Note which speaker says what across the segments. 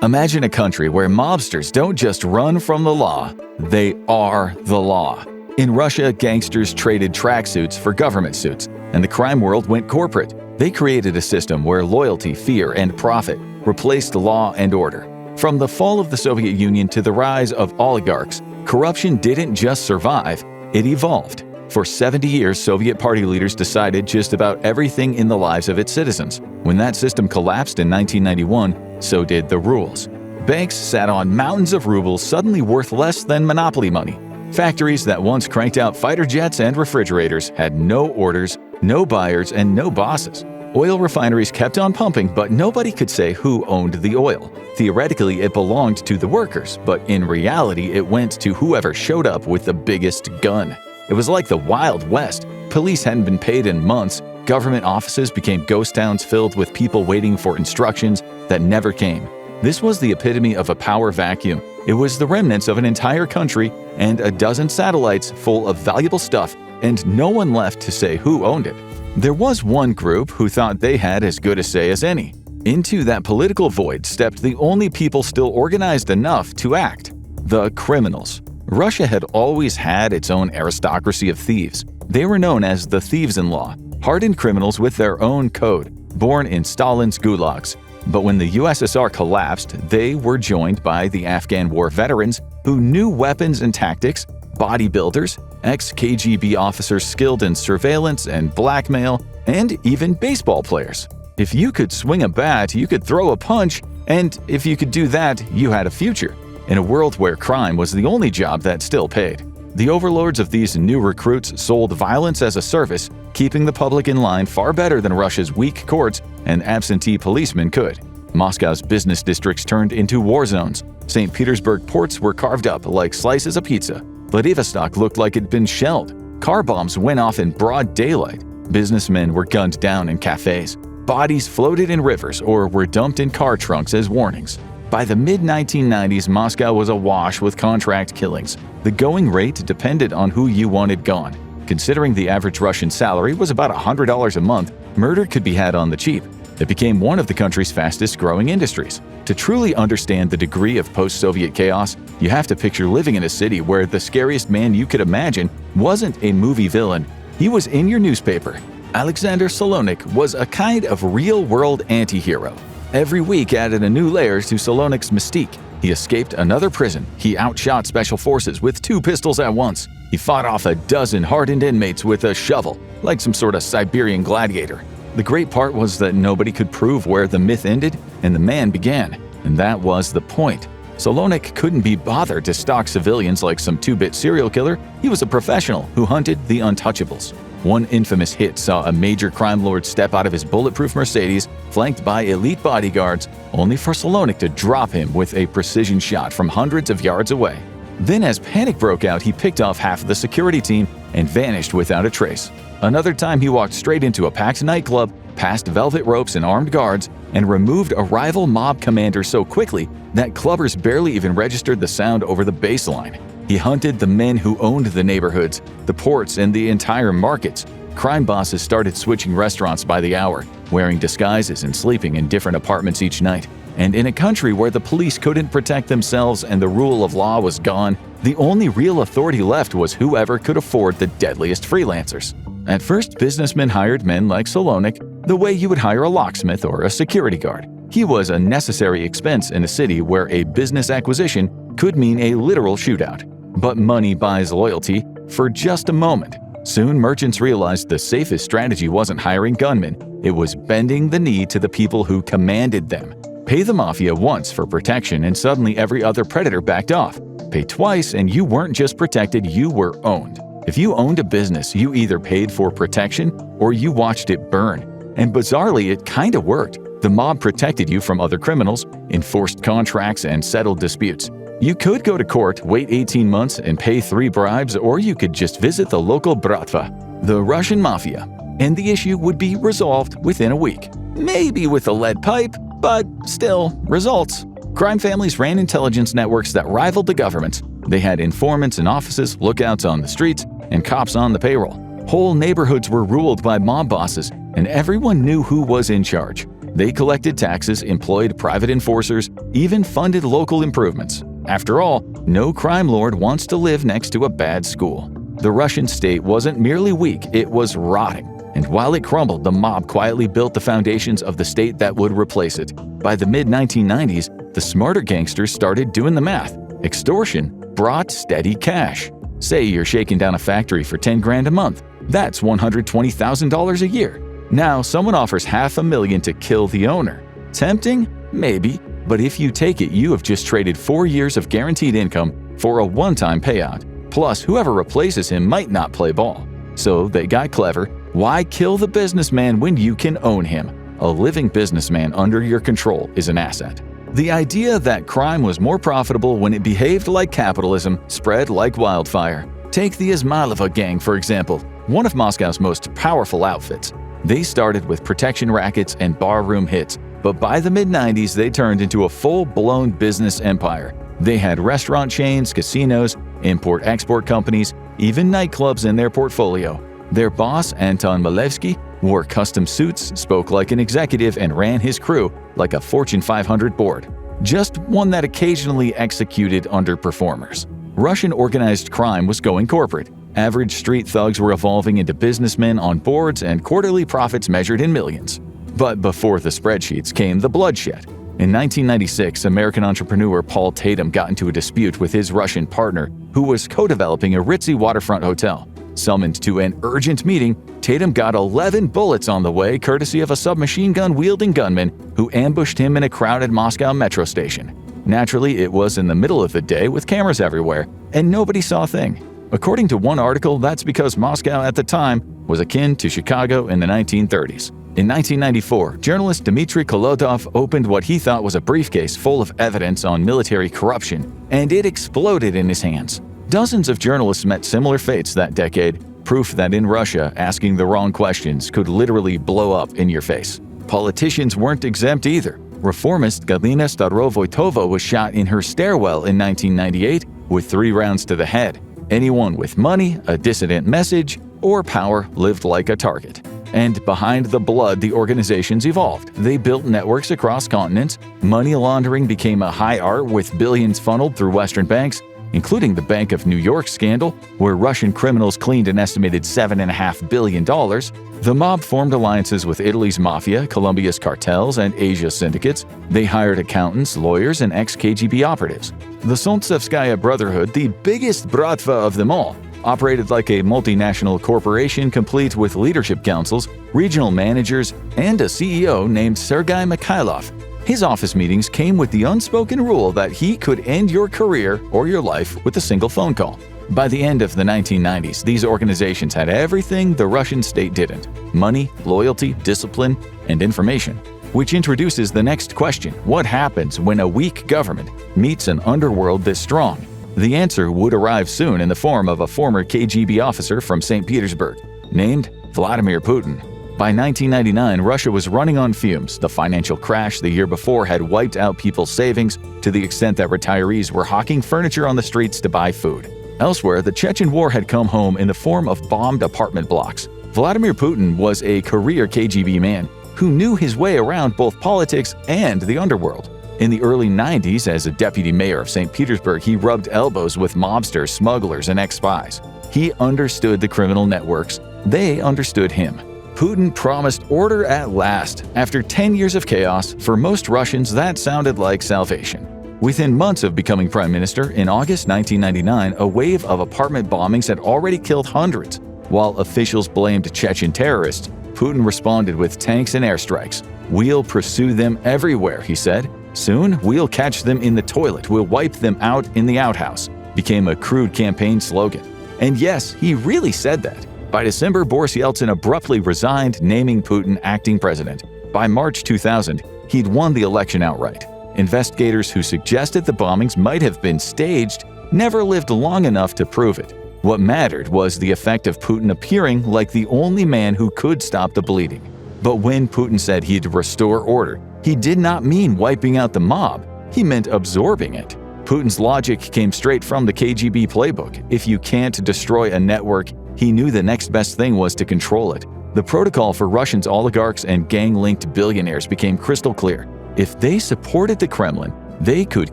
Speaker 1: Imagine a country where mobsters don't just run from the law, they are the law. In Russia, gangsters traded tracksuits for government suits, and the crime world went corporate. They created a system where loyalty, fear, and profit replaced law and order. From the fall of the Soviet Union to the rise of oligarchs, corruption didn't just survive, it evolved. For 70 years, Soviet party leaders decided just about everything in the lives of its citizens. When that system collapsed in 1991, so did the rules. Banks sat on mountains of rubles suddenly worth less than monopoly money. Factories that once cranked out fighter jets and refrigerators had no orders, no buyers, and no bosses. Oil refineries kept on pumping, but nobody could say who owned the oil. Theoretically, it belonged to the workers, but in reality, it went to whoever showed up with the biggest gun. It was like the Wild West. Police hadn't been paid in months. Government offices became ghost towns filled with people waiting for instructions that never came. This was the epitome of a power vacuum. It was the remnants of an entire country and a dozen satellites full of valuable stuff, and no one left to say who owned it. There was one group who thought they had as good a say as any. Into that political void stepped the only people still organized enough to act: the criminals. Russia had always had its own aristocracy of thieves. They were known as the thieves-in-law, hardened criminals with their own code, born in Stalin's gulags. But when the USSR collapsed, they were joined by the Afghan war veterans who knew weapons and tactics, bodybuilders, ex-KGB officers skilled in surveillance and blackmail, and even baseball players. If you could swing a bat, you could throw a punch, and if you could do that, you had a future. In a world where crime was the only job that still paid, the overlords of these new recruits sold violence as a service, keeping the public in line far better than Russia's weak courts and absentee policemen could. Moscow's business districts turned into war zones. St. Petersburg ports were carved up like slices of pizza. Vladivostok looked like it'd been shelled. Car bombs went off in broad daylight. Businessmen were gunned down in cafes. Bodies floated in rivers or were dumped in car trunks as warnings. By the mid-1990s, Moscow was awash with contract killings. The going rate depended on who you wanted gone. Considering the average Russian salary was about $100 a month, murder could be had on the cheap. It became one of the country's fastest-growing industries. To truly understand the degree of post-Soviet chaos, you have to picture living in a city where the scariest man you could imagine wasn't a movie villain. He was in your newspaper. Alexander Solonik was a kind of real-world anti-hero. Every week added a new layer to Solonik's mystique. He escaped another prison. He outshot special forces with 2 pistols at once. He fought off a dozen hardened inmates with a shovel, like some sort of Siberian gladiator. The great part was that nobody could prove where the myth ended and the man began, and that was the point. Solonik couldn't be bothered to stalk civilians like some 2-bit serial killer. He was a professional who hunted the untouchables. One infamous hit saw a major crime lord step out of his bulletproof Mercedes, flanked by elite bodyguards, only for Solonik to drop him with a precision shot from hundreds of yards away. Then as panic broke out, he picked off half of the security team and vanished without a trace. Another time he walked straight into a packed nightclub, past velvet ropes and armed guards, and removed a rival mob commander so quickly that clubbers barely even registered the sound over the bass line. He hunted the men who owned the neighborhoods, the ports, and the entire markets. Crime bosses started switching restaurants by the hour, wearing disguises and sleeping in different apartments each night. And in a country where the police couldn't protect themselves and the rule of law was gone, the only real authority left was whoever could afford the deadliest freelancers. At first, businessmen hired men like Solonik the way you would hire a locksmith or a security guard. He was a necessary expense in a city where a business acquisition could mean a literal shootout. But money buys loyalty for just a moment. Soon, merchants realized the safest strategy wasn't hiring gunmen. It was bending the knee to the people who commanded them. Pay the Mafia once for protection and suddenly every other predator backed off. Pay twice and you weren't just protected, you were owned. If you owned a business, you either paid for protection or you watched it burn. And bizarrely, it kinda worked. The mob protected you from other criminals, enforced contracts, and settled disputes. You could go to court, wait 18 months, and pay 3 bribes, or you could just visit the local bratva, the Russian Mafia, and the issue would be resolved within a week. Maybe with a lead pipe, but still, results. Crime families ran intelligence networks that rivaled the government's. They had informants in offices, lookouts on the streets, and cops on the payroll. Whole neighborhoods were ruled by mob bosses, and everyone knew who was in charge. They collected taxes, employed private enforcers, even funded local improvements. After all, no crime lord wants to live next to a bad school. The Russian state wasn't merely weak, it was rotting. And while it crumbled, the mob quietly built the foundations of the state that would replace it. By the mid-1990s, the smarter gangsters started doing the math. Extortion brought steady cash. Say you're shaking down a factory for 10 grand a month. That's $120,000 a year. Now someone offers $500,000 to kill the owner. Tempting? Maybe. But if you take it, you have just traded 4 years of guaranteed income for a one-time payout. Plus, whoever replaces him might not play ball. So they got clever. Why kill the businessman when you can own him? A living businessman under your control is an asset. The idea that crime was more profitable when it behaved like capitalism spread like wildfire. Take the Izmailova gang, for example, one of Moscow's most powerful outfits. They started with protection rackets and barroom hits, but by the mid-90s they turned into a full-blown business empire. They had restaurant chains, casinos, import-export companies, even nightclubs in their portfolio. Their boss, Anton Malevsky, wore custom suits, spoke like an executive, and ran his crew like a Fortune 500 board. Just one that occasionally executed underperformers. Russian organized crime was going corporate. Average street thugs were evolving into businessmen on boards and quarterly profits measured in millions. But before the spreadsheets came the bloodshed. In 1996, American entrepreneur Paul Tatum got into a dispute with his Russian partner who was co-developing a ritzy waterfront hotel. Summoned to an urgent meeting, Tatum got 11 bullets on the way courtesy of a submachine gun-wielding gunman who ambushed him in a crowded Moscow metro station. Naturally, it was in the middle of the day with cameras everywhere, and nobody saw a thing. According to one article, that's because Moscow at the time was akin to Chicago in the 1930s. In 1994, journalist Dmitry Kolodov opened what he thought was a briefcase full of evidence on military corruption, and it exploded in his hands. Dozens of journalists met similar fates that decade, proof that in Russia, asking the wrong questions could literally blow up in your face. Politicians weren't exempt either. Reformist Galina Starovoytova was shot in her stairwell in 1998 with 3 rounds to the head. Anyone with money, a dissident message, or power lived like a target. And behind the blood, the organizations evolved. They built networks across continents. Money laundering became a high art with billions funneled through Western banks, including the Bank of New York scandal, where Russian criminals cleaned an estimated $7.5 billion. The mob formed alliances with Italy's Mafia, Colombia's cartels, and Asia's syndicates. They hired accountants, lawyers, and ex-KGB operatives. The Solntsevskaya Brotherhood, the biggest bratva of them all, operated like a multinational corporation complete with leadership councils, regional managers, and a CEO named Sergei Mikhailov. His office meetings came with the unspoken rule that he could end your career or your life with a single phone call. By the end of the 1990s, these organizations had everything the Russian state didn't: money, loyalty, discipline, and information. Which introduces the next question: what happens when a weak government meets an underworld this strong? The answer would arrive soon in the form of a former KGB officer from St. Petersburg, named Vladimir Putin. By 1999, Russia was running on fumes. The financial crash the year before had wiped out people's savings to the extent that retirees were hawking furniture on the streets to buy food. Elsewhere, the Chechen War had come home in the form of bombed apartment blocks. Vladimir Putin was a career KGB man who knew his way around both politics and the underworld. In the early 90s, as a deputy mayor of St. Petersburg, he rubbed elbows with mobsters, smugglers, and ex-spies. He understood the criminal networks. They understood him. Putin promised order at last. After 10 years of chaos, for most Russians that sounded like salvation. Within months of becoming prime minister, in August 1999, a wave of apartment bombings had already killed hundreds. While officials blamed Chechen terrorists, Putin responded with tanks and airstrikes. "We'll pursue them everywhere," he said. "Soon, we'll catch them in the toilet. We'll wipe them out in the outhouse," became a crude campaign slogan. And yes, he really said that. By December, Boris Yeltsin abruptly resigned, naming Putin acting president. By March 2000, he'd won the election outright. Investigators who suggested the bombings might have been staged never lived long enough to prove it. What mattered was the effect of Putin appearing like the only man who could stop the bleeding. But when Putin said he'd restore order, he did not mean wiping out the mob. He meant absorbing it. Putin's logic came straight from the KGB playbook. If you can't destroy a network, he knew the next best thing was to control it. The protocol for Russia's oligarchs and gang-linked billionaires became crystal clear. If they supported the Kremlin, They could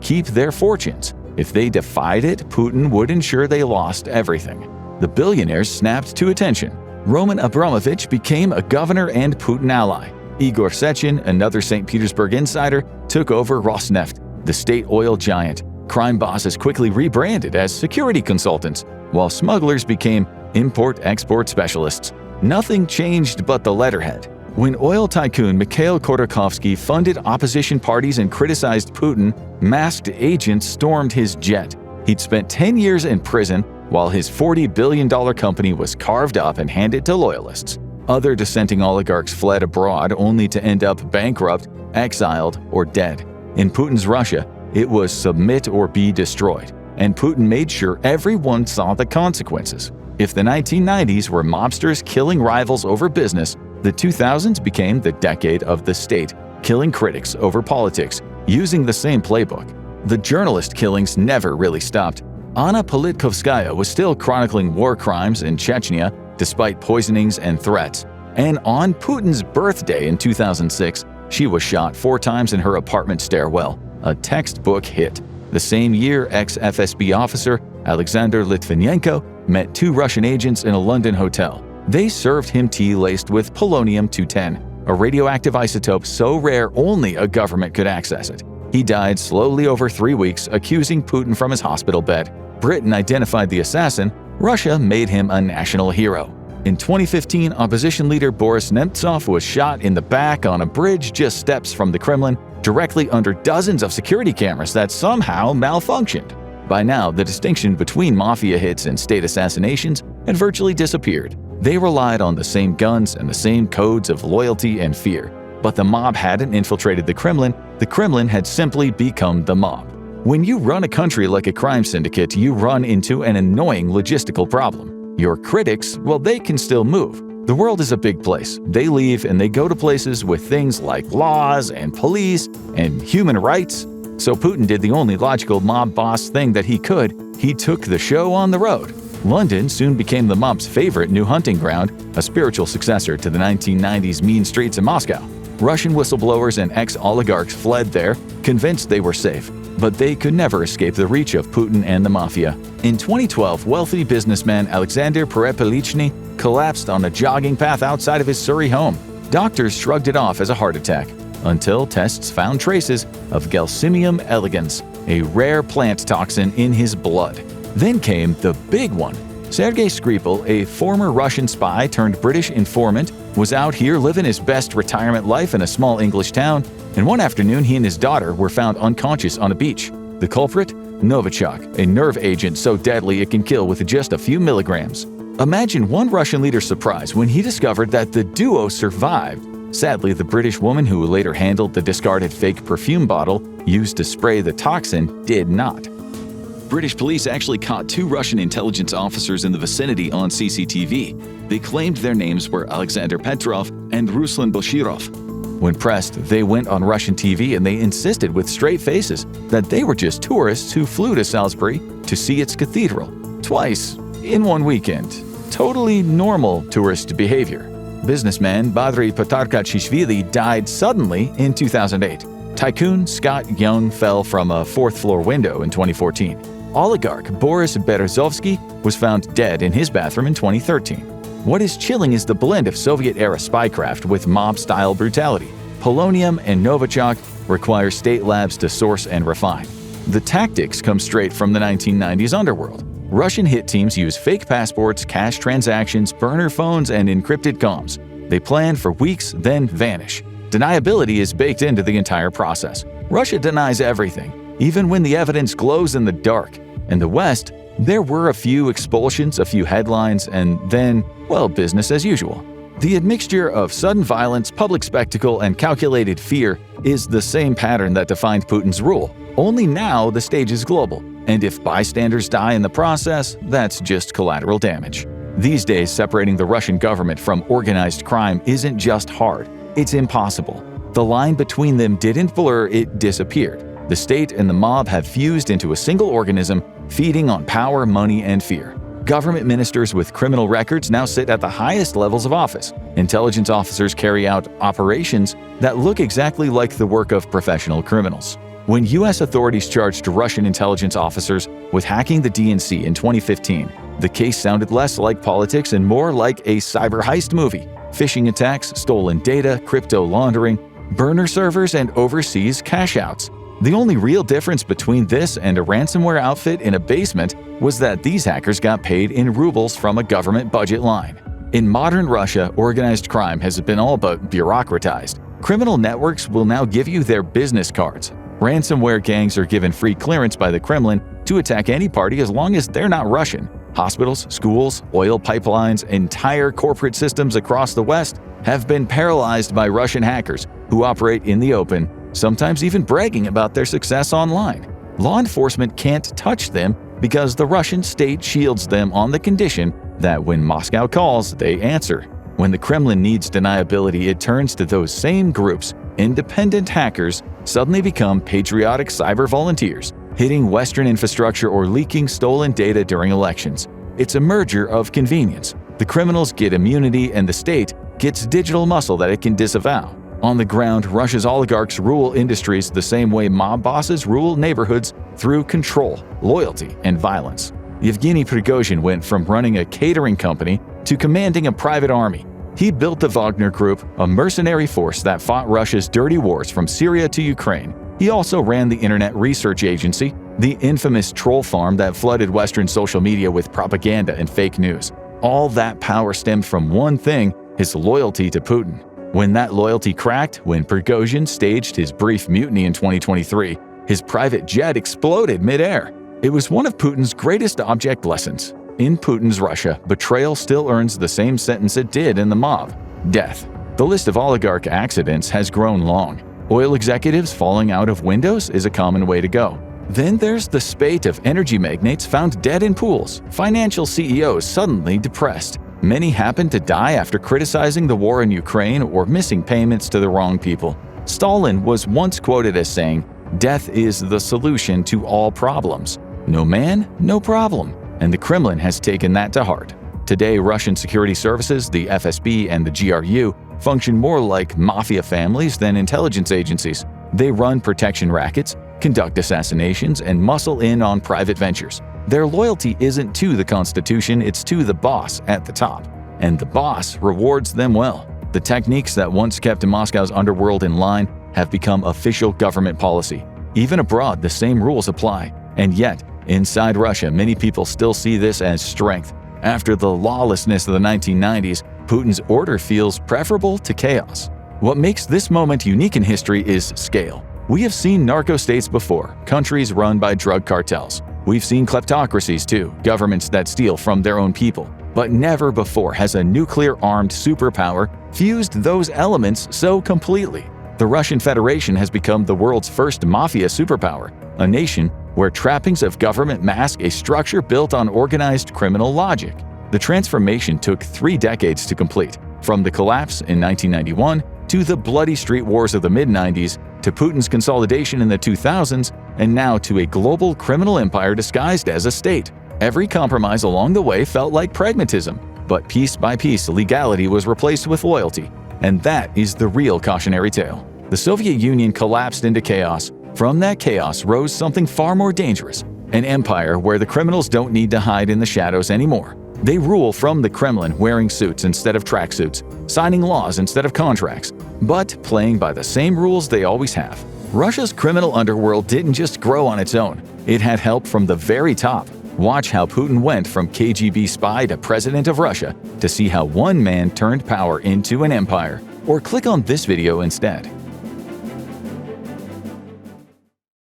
Speaker 1: keep their fortunes. If they defied it, Putin would ensure they lost everything. The billionaires snapped to attention. Roman Abramovich became a governor and Putin ally. Igor Sechin, another St. Petersburg insider, took over Rosneft, the state oil giant. Crime bosses quickly rebranded as security consultants, while smugglers became import-export specialists. Nothing changed but the letterhead. When oil tycoon Mikhail Khodorkovsky funded opposition parties and criticized Putin, masked agents stormed his jet. He'd spent 10 years in prison, while his $40 billion company was carved up and handed to loyalists. Other dissenting oligarchs fled abroad only to end up bankrupt, exiled, or dead. In Putin's Russia, it was submit or be destroyed, and Putin made sure everyone saw the consequences. If the 1990s were mobsters killing rivals over business, the 2000s became the decade of the state, killing critics over politics, using the same playbook. The journalist killings never really stopped. Anna Politkovskaya was still chronicling war crimes in Chechnya despite poisonings and threats. And on Putin's birthday in 2006, she was shot 4 times in her apartment stairwell, a textbook hit. The same year, ex-FSB officer Alexander Litvinenko met 2 Russian agents in a London hotel. They served him tea laced with polonium-210, a radioactive isotope so rare only a government could access it. He died slowly over 3 weeks, accusing Putin from his hospital bed. Britain identified the assassin. Russia made him a national hero. In 2015, opposition leader Boris Nemtsov was shot in the back on a bridge just steps from the Kremlin, directly under dozens of security cameras that somehow malfunctioned. By now, the distinction between mafia hits and state assassinations had virtually disappeared. They relied on the same guns and the same codes of loyalty and fear. But the mob hadn't infiltrated the Kremlin had simply become the mob. When you run a country like a crime syndicate, you run into an annoying logistical problem. Your critics, well, they can still move. The world is a big place. They leave and they go to places with things like laws and police and human rights. So Putin did the only logical mob boss thing that he could. He took the show on the road. London soon became the mob's favorite new hunting ground, a spiritual successor to the 1990s mean streets in Moscow. Russian whistleblowers and ex-oligarchs fled there, convinced they were safe. But they could never escape the reach of Putin and the Mafia. In 2012, wealthy businessman Alexander Perepelichny collapsed on a jogging path outside of his Surrey home. Doctors shrugged it off as a heart attack, until tests found traces of Gelsemium elegans, a rare plant toxin in his blood. Then came the big one. Sergei Skripal, a former Russian spy turned British informant, was out here living his best retirement life in a small English town, and one afternoon he and his daughter were found unconscious on a beach. The culprit? Novichok, a nerve agent so deadly it can kill with just a few milligrams. Imagine one Russian leader's surprise when he discovered that the duo survived. Sadly, the British woman who later handled the discarded fake perfume bottle used to spray the toxin did not. British police actually caught 2 Russian intelligence officers in the vicinity on CCTV. They claimed their names were Alexander Petrov and Ruslan Bashirov. When pressed, they went on Russian TV and they insisted with straight faces that they were just tourists who flew to Salisbury to see its cathedral. Twice in one weekend. Totally normal tourist behavior. Businessman Badri Patarkachishvili died suddenly in 2008. Tycoon Scott Young fell from a 4th-floor window in 2014. Oligarch Boris Berezovsky was found dead in his bathroom in 2013. What is chilling is the blend of Soviet-era spycraft with mob-style brutality. Polonium and Novichok require state labs to source and refine. The tactics come straight from the 1990s underworld. Russian hit teams use fake passports, cash transactions, burner phones, and encrypted comms. They plan for weeks, then vanish. Deniability is baked into the entire process. Russia denies everything, even when the evidence glows in the dark. In the West, there were a few expulsions, a few headlines, and then, well, business as usual. The admixture of sudden violence, public spectacle, and calculated fear is the same pattern that defined Putin's rule. Only now the stage is global, and if bystanders die in the process, that's just collateral damage. These days, separating the Russian government from organized crime isn't just hard, it's impossible. The line between them didn't blur, it disappeared. The state and the mob have fused into a single organism, feeding on power, money, and fear. Government ministers with criminal records now sit at the highest levels of office. Intelligence officers carry out operations that look exactly like the work of professional criminals. When U.S. authorities charged Russian intelligence officers with hacking the DNC in 2015, the case sounded less like politics and more like a cyber heist movie. Phishing attacks, stolen data, crypto laundering, burner servers, and overseas cash-outs. The only real difference between this and a ransomware outfit in a basement was that these hackers got paid in rubles from a government budget line. In modern Russia, organized crime has been all but bureaucratized. Criminal networks will now give you their business cards. Ransomware gangs are given free clearance by the Kremlin to attack any party as long as they're not Russian. Hospitals, schools, oil pipelines, entire corporate systems across the West have been paralyzed by Russian hackers who operate in the open, sometimes even bragging about their success online. Law enforcement can't touch them because the Russian state shields them on the condition that when Moscow calls, they answer. When the Kremlin needs deniability, it turns to those same groups. Independent hackers suddenly become patriotic cyber volunteers, hitting Western infrastructure or leaking stolen data during elections. It's a merger of convenience. The criminals get immunity and the state gets digital muscle that it can disavow. On the ground, Russia's oligarchs rule industries the same way mob bosses rule neighborhoods through control, loyalty, and violence. Yevgeny Prigozhin went from running a catering company to commanding a private army. He built the Wagner Group, a mercenary force that fought Russia's dirty wars from Syria to Ukraine. He also ran the Internet Research Agency, the infamous troll farm that flooded Western social media with propaganda and fake news. All that power stemmed from one thing: his loyalty to Putin. When that loyalty cracked, when Prigozhin staged his brief mutiny in 2023, his private jet exploded mid-air. It was one of Putin's greatest object lessons. In Putin's Russia, betrayal still earns the same sentence it did in the mob: death. The list of oligarch accidents has grown long. Oil executives falling out of windows is a common way to go. Then there's the spate of energy magnates found dead in pools, financial CEOs suddenly depressed. Many happen to die after criticizing the war in Ukraine or missing payments to the wrong people. Stalin was once quoted as saying, "Death is the solution to all problems. No man, no problem." And the Kremlin has taken that to heart. Today, Russian security services, the FSB and the GRU, function more like mafia families than intelligence agencies. They run protection rackets, conduct assassinations, and muscle in on private ventures. Their loyalty isn't to the Constitution, it's to the boss at the top. And the boss rewards them well. The techniques that once kept Moscow's underworld in line have become official government policy. Even abroad, the same rules apply. And yet, inside Russia, many people still see this as strength. After the lawlessness of the 1990s, Putin's order feels preferable to chaos. What makes this moment unique in history is scale. We have seen narco-states before, countries run by drug cartels. We've seen kleptocracies too, governments that steal from their own people. But never before has a nuclear-armed superpower fused those elements so completely. The Russian Federation has become the world's first mafia superpower, a nation where trappings of government mask a structure built on organized criminal logic. The transformation took 3 decades to complete, from the collapse in 1991 to the bloody street wars of the mid-90s, to Putin's consolidation in the 2000s, and now to a global criminal empire disguised as a state. Every compromise along the way felt like pragmatism, but piece by piece legality was replaced with loyalty. And that is the real cautionary tale. The Soviet Union collapsed into chaos. From that chaos rose something far more dangerous, an empire where the criminals don't need to hide in the shadows anymore. They rule from the Kremlin, wearing suits instead of tracksuits, signing laws instead of contracts, but playing by the same rules they always have. Russia's criminal underworld didn't just grow on its own. It had help from the very top. Watch how Putin went from KGB spy to president of Russia to see how one man turned power into an empire. Or click on this video instead.